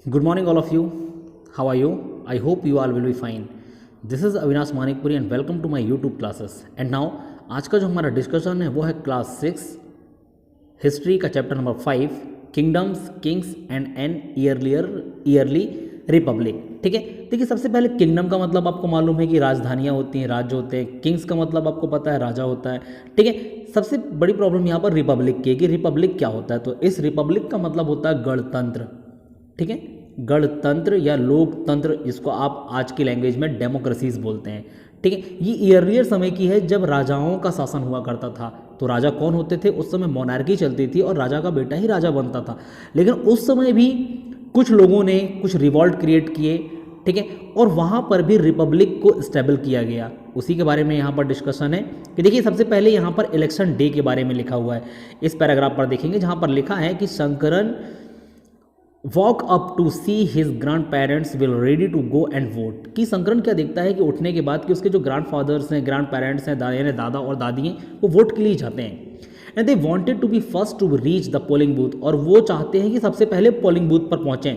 Good morning, all of you. How are you? I hope you all will be fine. This is Avinash Manikpuri and welcome to my YouTube classes. And now, आज का जो हमारा discussion है वो है class 6 history का chapter number 5 kingdoms, kings and an early republic. ठीक है, देखिए सबसे पहले किंगडम का मतलब आपको मालूम है कि राजधानियाँ होती हैं, राज्य होते हैं। किंग्स का मतलब आपको पता है राजा होता है। ठीक है, सबसे बड़ी प्रॉब्लम यहाँ पर रिपब्लिक की है कि रिपब्लिक क्या होता है। तो इस रिपब्लिक का मतलब होता है गणतंत्र। ठीक है, गणतंत्र या लोकतंत्र, इसको आप आज की लैंग्वेज में डेमोक्रेसीज बोलते हैं। ठीक है, ये ईयरलियर समय की है जब राजाओं का शासन हुआ करता था। तो राजा कौन होते थे? उस समय मोनार्की चलती थी और राजा का बेटा ही राजा बनता था। लेकिन उस समय भी कुछ लोगों ने कुछ रिवॉल्ट क्रिएट किए। ठीक है, और वहाँ पर भी रिपब्लिक को स्टेबल किया गया। उसी के बारे में यहाँ पर डिस्कशन है कि देखिए सबसे पहले यहाँ पर इलेक्शन डे के बारे में लिखा हुआ है। इस पैराग्राफ पर देखेंगे जहाँ पर लिखा है कि Shankaran walk up to see his grandparents will ready to go and vote. कि शंकरन क्या देखता है कि उठने के बाद कि उसके जो ग्रैंड फादर्स हैं, ग्रैंड पेरेंट्स हैं, यानी दादा और दादी हैं, वो वोट के लिए जाते हैं। And they wanted to be first to reach the polling booth, और वो चाहते हैं कि सबसे पहले पोलिंग बूथ पर पहुंचें।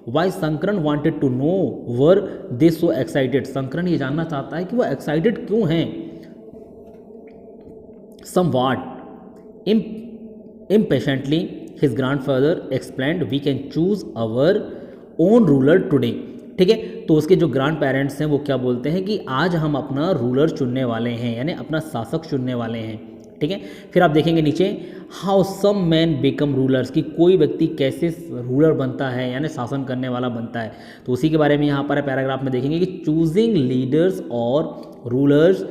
Why Shankaran wanted to know were they so excited. शंकरन ये जानना चाहता है कि वो एक्साइटेड क्यों हैं। Somewhat impatiently his grandfather explained we can choose our own ruler today। ठीक है, तो उसके जो ग्रैंड पेरेंट्स हैं वो क्या बोलते हैं कि आज हम अपना रूलर चुनने वाले हैं, यानी अपना शासक चुनने वाले हैं। ठीक है, फिर आप देखेंगे नीचे how some man become rulers, कि कोई व्यक्ति कैसे रूलर बनता है, यानी शासन करने वाला बनता है। तो उसी के बारे में यहाँ पर पैराग्राफ में देखेंगे कि choosing leaders or rulers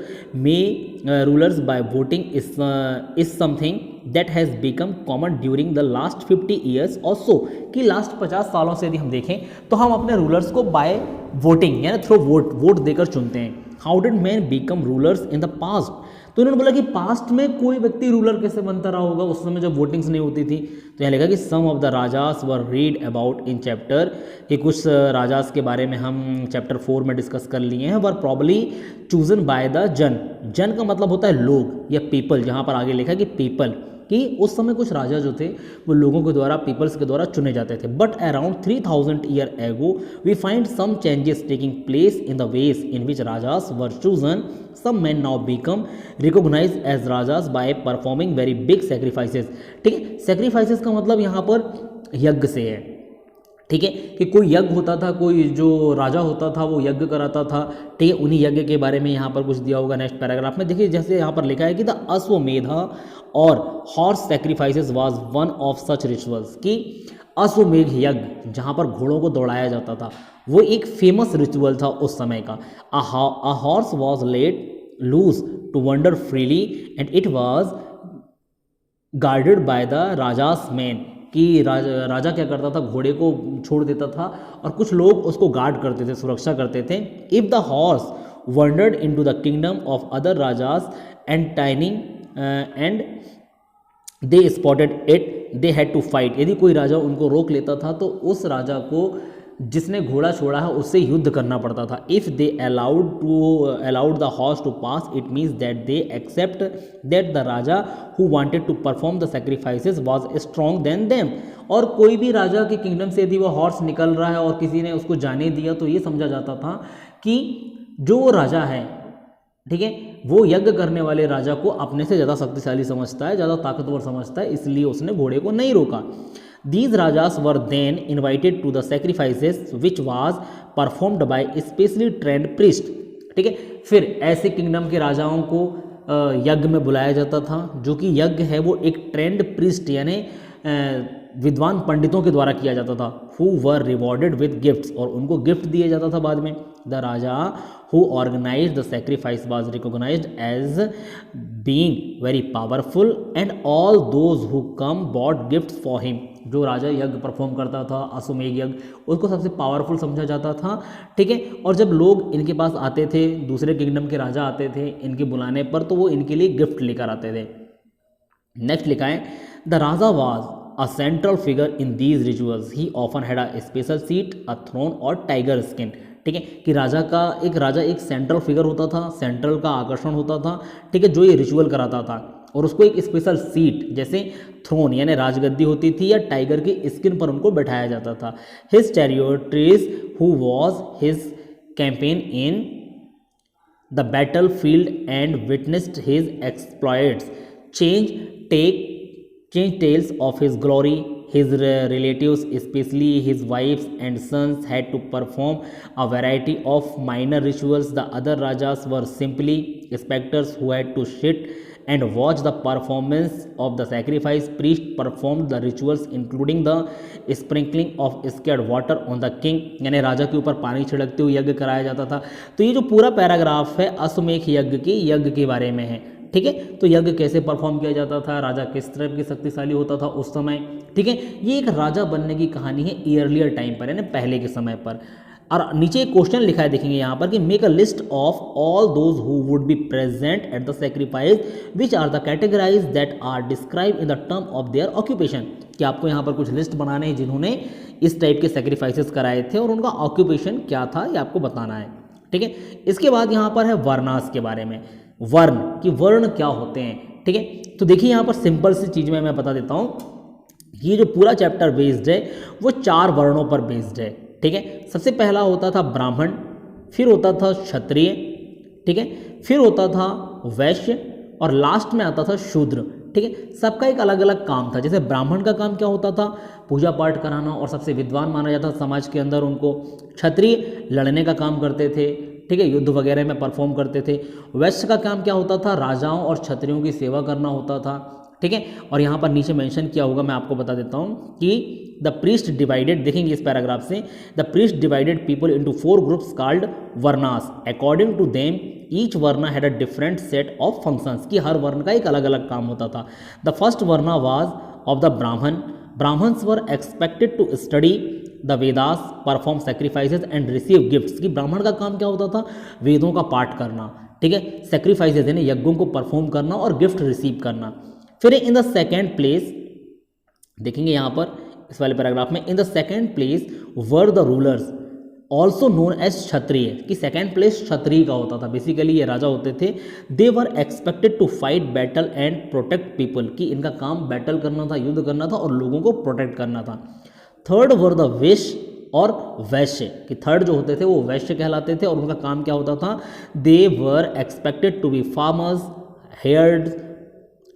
by voting is something that has become common during the last 50 years or so. कि लास्ट 50 सालों से यदि हम देखें तो हम अपने रूलर्स को बाय वोटिंग यानी थ्रू वोट देकर चुनते हैं। How did man become rulers in the past. तो उन्होंने बोला कि पास्ट में कोई व्यक्ति रूलर कैसे बनता रहा होगा उस समय जब वोटिंग्स नहीं होती थी। तो यहाँ लिखा कि some of the rajas were read about in chapter, कि कुछ राजास के बारे में हम चैप्टर 4 में डिस्कस कर लिए हैं। वर प्रॉब्ली चूजन बाय द जन का मतलब होता है लोग या पीपल। जहाँ पर आगे लिखा कि पीपल, कि उस समय कुछ राजा जो थे वो लोगों के द्वारा, पीपल्स के द्वारा चुने जाते थे। But around 3000 year ago we find some changes taking place in the ways in which rajas were chosen. Some man now become recognize as rajas by performing very big sacrifices. ठीक है, सेक्रीफाइसेस का मतलब यहाँ पर यज्ञ से है। ठीक है, कि कोई यज्ञ होता था, कोई जो राजा होता था वो यज्ञ कराता था। ठीक है, उन्हीं यज्ञ के बारे में यहाँ पर कुछ दिया होगा नेक्स्ट पैराग्राफ में। देखिए जैसे यहाँ पर लिखा है कि द अश्वमेधा और horse sacrifices was one of such rituals. कि अश्वमेध यज्ञ जहाँ पर घोड़ों को दौड़ाया जाता था वो एक फेमस रिचुअल था उस समय का। A horse was let loose to wander freely and it was guarded by the rajas man. कि राजा क्या करता था, घोड़े को छोड़ देता था और कुछ लोग उसको गार्ड करते थे, सुरक्षा करते थे। If the horse wandered into the kingdom of other rajas and टाइनिंग and they spotted it they had to fight. यदि कोई राजा उनको रोक लेता था तो उस राजा को, जिसने घोड़ा छोड़ा है, उससे युद्ध करना पड़ता था। If they allowed the horse to pass it means that they accept that the raja who wanted to perform the sacrifices was strong than them. और कोई भी राजा के किंगडम से यदि वो हॉर्स निकल रहा है और किसी ने उसको जाने दिया तो ये समझा जाता था कि जो राजा है, ठीक है, वो यज्ञ करने वाले राजा को अपने से ज़्यादा शक्तिशाली समझता है, ज़्यादा ताकतवर समझता है, इसलिए उसने घोड़े को नहीं रोका। These rajas were then invited to the sacrifices which was performed by specially trained priest। ठीक है, फिर ऐसे किंगडम के राजाओं को यज्ञ में बुलाया जाता था। जो कि यज्ञ है वो एक ट्रेंड प्रिस्ट यानी विद्वान पंडितों के द्वारा किया जाता था। Who were rewarded with gifts, और उनको गिफ्ट दिया जाता था बाद में। The raja who organize the sacrifice was recognized as being very powerful and all those who come brought gifts for him. जो राजा यज्ञ परफॉर्म करता था, अश्वमेध यज्ञ, उसको सबसे पावरफुल समझा जाता था। ठीक है, और जब लोग इनके पास आते थे, दूसरे किंगडम के राजा आते थे इनके बुलाने पर, तो वो इनके लिए गिफ्ट लेकर आते थे। नेक्स्ट लिखा है the Raja was a central figure in these rituals. He often had a special seat, a throne और tiger skin। ठीक है, कि राजा एक सेंट्रल फिगर होता था, सेंट्रल का आकर्षण होता था। ठीक है, जो ये रिचुअल कराता था। और उसको एक स्पेशल सीट जैसे थ्रोन यानी राजगद्दी होती थी या टाइगर की स्किन पर उनको बैठाया जाता था। His territories who was his campaign in the battlefield and witnessed his exploits change take change tales of his glory. His relatives, especially his wives and sons, had to perform a variety of minor rituals. The other rajas were simply specters who had to sit and watch the performance of the sacrifice. Priest performed the rituals including the sprinkling of scared water on the king, यानी राजा के ऊपर पानी छिड़कते हुए यज्ञ कराया जाता था। तो ये जो पूरा पैराग्राफ है अश्वमेध यज्ञ के बारे में है, ठीक है। तो यज्ञ कैसे परफॉर्म किया जाता था, राजा किस तरह की शक्तिशाली होता था उस समय, ठीक है। ये एक राजा बनने की कहानी है ईयरलियर टाइम पर, यानी पहले के समय पर। और नीचे एक क्वेश्चन लिखा है, देखेंगे यहाँ पर कि make a list of all those who would be present at the sacrifice which are the categorize that are describe in the term of their occupation. कि आपको यहाँ पर कुछ लिस्ट बनाने हैं जिन्होंने इस टाइप के सेक्रीफाइसेस कराए थे और उनका ऑक्यूपेशन क्या था ये आपको बताना है, ठीक है। इसके बाद यहाँ पर है वर्णास के बारे में, वर्ण कि वर्ण क्या होते हैं, ठीक है। तो देखिए यहाँ पर सिंपल सी चीज़ में मैं बता देता हूँ, ये जो पूरा चैप्टर बेस्ड है वो 4 वर्णों पर बेस्ड है, ठीक है। सबसे पहला होता था ब्राह्मण, फिर होता था क्षत्रिय, ठीक है, फिर होता था वैश्य और लास्ट में आता था शूद्र, ठीक है। सबका एक अलग अलग काम था। जैसे ब्राह्मण का काम क्या होता था, पूजा पाठ कराना और सबसे विद्वान माना जाता था समाज के अंदर उनको। क्षत्रिय लड़ने का काम करते थे, ठीक है, युद्ध वगैरह में परफॉर्म करते थे। वैश्य का काम क्या होता था, राजाओं और क्षत्रियों की सेवा करना होता था, ठीक है। और यहाँ पर नीचे मेंशन किया होगा, मैं आपको बता देता हूँ कि द प्रीस्ट डिवाइडेड, देखेंगे इस पैराग्राफ से, the priest divided people into 4 groups called varnas according to them each varna had a different set of functions, कि हर वर्ण का एक अलग अलग काम होता था। The first varna was of the Brahmin, Brahmins were expected to study the Vedas, perform sacrifices and receive gifts, कि ब्राह्मण का काम क्या होता था, वेदों का पाठ करना, ठीक है, सेक्रीफाइसेस यानी यज्ञों को परफॉर्म करना और गिफ्ट रिसीव करना। फिर इन द सेकेंड प्लेस, देखेंगे यहाँ पर इस वाले पैराग्राफ में, in the second place were the rulers also known as Kshatriya, कि सेकेंड प्लेस क्षत्रिय का होता था, बेसिकली ये राजा होते थे। They were expected to fight battle and protect people, कि इनका काम बैटल करना था, युद्ध करना था और लोगों को प्रोटेक्ट करना था। थर्ड वर द वैश्य और वैश्य, कि थर्ड जो होते थे वो वैश्य कहलाते थे और उनका काम क्या होता था, they were expected to be farmers, herders,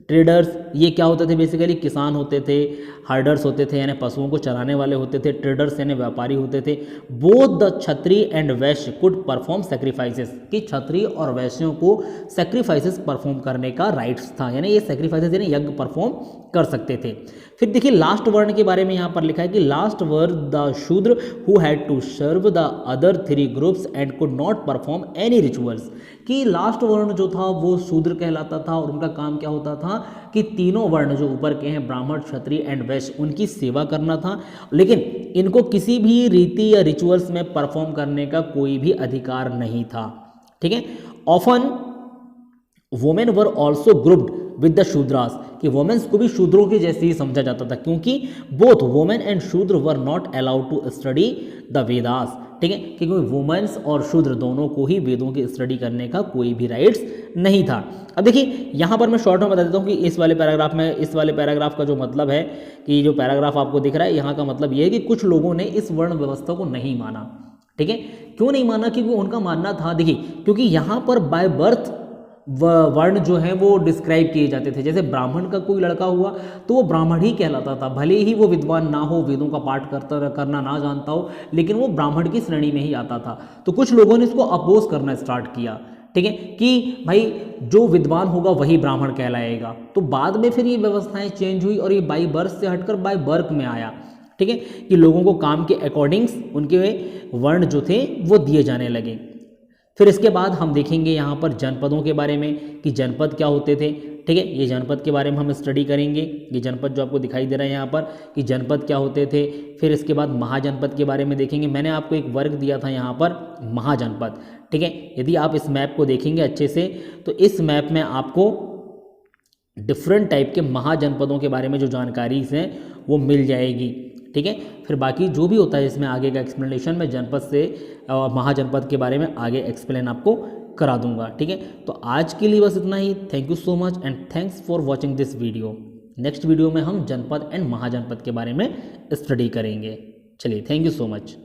traders, ये क्या होते थे, बेसिकली किसान होते थे। हर्डर्स होते थे यानी पशुओं को चराने वाले होते थे। ट्रेडर्स यानी व्यापारी होते थे। Both the Kshatriya and Vysya could perform sacrifices, कि क्षत्रिय और वैश्यों को सेक्रीफाइसेस परफॉर्म करने का राइट्स था, यानी ये सेक्रीफाइसेस यानी यज्ञ परफॉर्म कर सकते थे। फिर देखिए लास्ट वर्ण के बारे में यहाँ पर लिखा है कि last were the Shudra who had to serve the other 3 groups and could not perform any rituals, कि लास्ट वर्ण जो था वो शूद्र कहलाता था और उनका काम क्या होता था कि तीनों वर्ण जो ऊपर के हैं ब्राह्मण, क्षत्रिय एंड वैश्य, उनकी सेवा करना था, लेकिन इनको किसी भी रीति या रिचुअल्स में परफॉर्म करने का कोई भी अधिकार नहीं था, ठीक है। Often women were also grouped with the Shudras, कि वोमेन्स को भी शूद्रों के जैसे ही समझा जाता था, क्योंकि both women and Shudra were not allowed to study the Vedas, ठीक है, क्योंकि वुमेन्स और शूद्र दोनों को ही वेदों की स्टडी करने का कोई भी राइट्स नहीं था। अब देखिए यहाँ पर मैं शॉर्ट में बता देता हूँ कि इस वाले पैराग्राफ का जो मतलब है, कि जो पैराग्राफ आपको दिख रहा है यहाँ का मतलब ये है कि कुछ लोगों ने इस वर्ण व्यवस्था को नहीं माना, ठीक है। क्यों नहीं माना, क्योंकि उनका मानना था, देखिए क्योंकि यहाँ पर बाय बर्थ वर्ण जो है वो डिस्क्राइब किए जाते थे। जैसे ब्राह्मण का कोई लड़का हुआ तो वो ब्राह्मण ही कहलाता था, भले ही वो विद्वान ना हो, वेदों का पाठ करना ना जानता हो, लेकिन वो ब्राह्मण की श्रेणी में ही आता था। तो कुछ लोगों ने इसको अपोज करना स्टार्ट किया, ठीक है, कि भाई जो विद्वान होगा वही ब्राह्मण कहलाएगा। तो बाद में फिर ये व्यवस्थाएं चेंज हुई और ये बाई बर्थ से हटकर बाय बर्थ में आया, ठीक है, कि लोगों को काम के अकॉर्डिंग्स उनके वर्ण जो थे वो दिए जाने लगे। फिर इसके बाद हम देखेंगे यहाँ पर जनपदों के बारे में कि जनपद क्या होते थे, ठीक है, ये जनपद के बारे में हम स्टडी करेंगे। ये जनपद जो आपको दिखाई दे रहा है यहाँ पर कि जनपद क्या होते थे। फिर इसके बाद महाजनपद के बारे में देखेंगे। मैंने आपको एक वर्ग दिया था यहाँ पर महाजनपद, ठीक है। यदि आप इस मैप को देखेंगे अच्छे से तो इस मैप में आपको डिफरेंट टाइप के महाजनपदों के बारे में जो जानकारी हैं वो मिल जाएगी, ठीक है। फिर बाकी जो भी होता है इसमें आगे का एक्सप्लेनेशन में जनपद से महाजनपद के बारे में आगे एक्सप्लेन आपको करा दूंगा। ठीक है, तो आज के लिए बस इतना ही। Thank you so much and thanks for watching this video. Next video में हम जनपद एंड महाजनपद के बारे में स्टडी करेंगे। चलिए, थैंक यू सो मच।